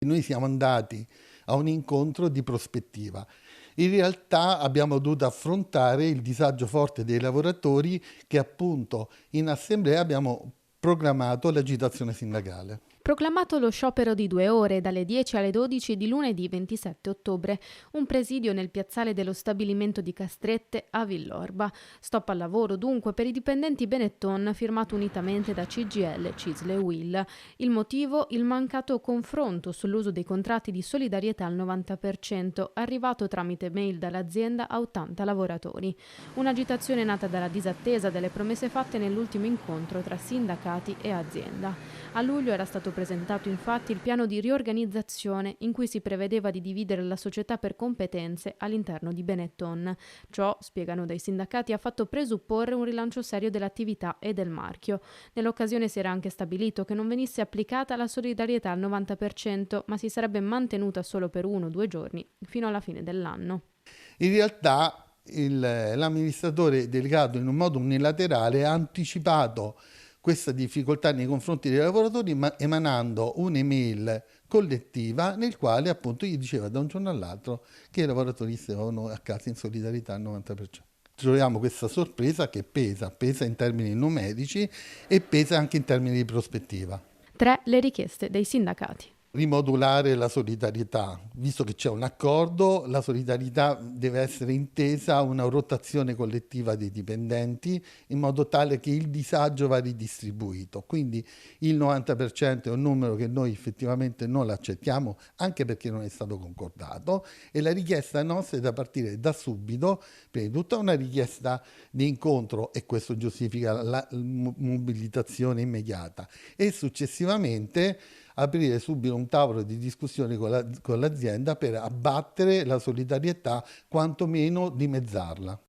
noi siamo andati a un incontro di prospettiva. In realtà abbiamo dovuto affrontare il disagio forte dei lavoratori che appunto in assemblea abbiamo proclamato l'agitazione sindacale. Proclamato lo sciopero di 2 ore dalle 10 alle 12 di lunedì 27 ottobre, un presidio nel piazzale dello stabilimento di Castrette a Villorba. Stop al lavoro dunque per i dipendenti Benetton, firmato unitamente da CGIL, CISL e UIL. Il motivo? Il mancato confronto sull'uso dei contratti di solidarietà al 90%, arrivato tramite mail dall'azienda a 80 lavoratori. Un'agitazione nata dalla disattesa delle promesse fatte nell'ultimo incontro tra sindacati e azienda. A luglio era stato presentato infatti il piano di riorganizzazione in cui si prevedeva di dividere la società per competenze all'interno di Benetton. Ciò, spiegano dai sindacati, ha fatto presupporre un rilancio serio dell'attività e del marchio. Nell'occasione si era anche stabilito che non venisse applicata la solidarietà al 90%, ma si sarebbe mantenuta solo per 1 o 2 giorni fino alla fine dell'anno. In realtà l'amministratore delegato in un modo unilaterale ha anticipato questa difficoltà nei confronti dei lavoratori emanando un'email collettiva nel quale appunto gli diceva da un giorno all'altro che i lavoratori stavano a casa in solidarietà al 90%. Troviamo questa sorpresa che pesa in termini numerici e pesa anche in termini di prospettiva. 3. Le richieste dei sindacati. Rimodulare la solidarietà, visto che c'è un accordo, la solidarietà deve essere intesa a una rotazione collettiva dei dipendenti in modo tale che il disagio va ridistribuito. Quindi il 90% è un numero che noi effettivamente non l'accettiamo, anche perché non è stato concordato, e la richiesta nostra è da partire da subito, prima di tutto una richiesta di incontro, e questo giustifica la mobilitazione immediata, e successivamente aprire subito un tavolo di discussione con l'azienda per abbattere la solidarietà, quantomeno dimezzarla.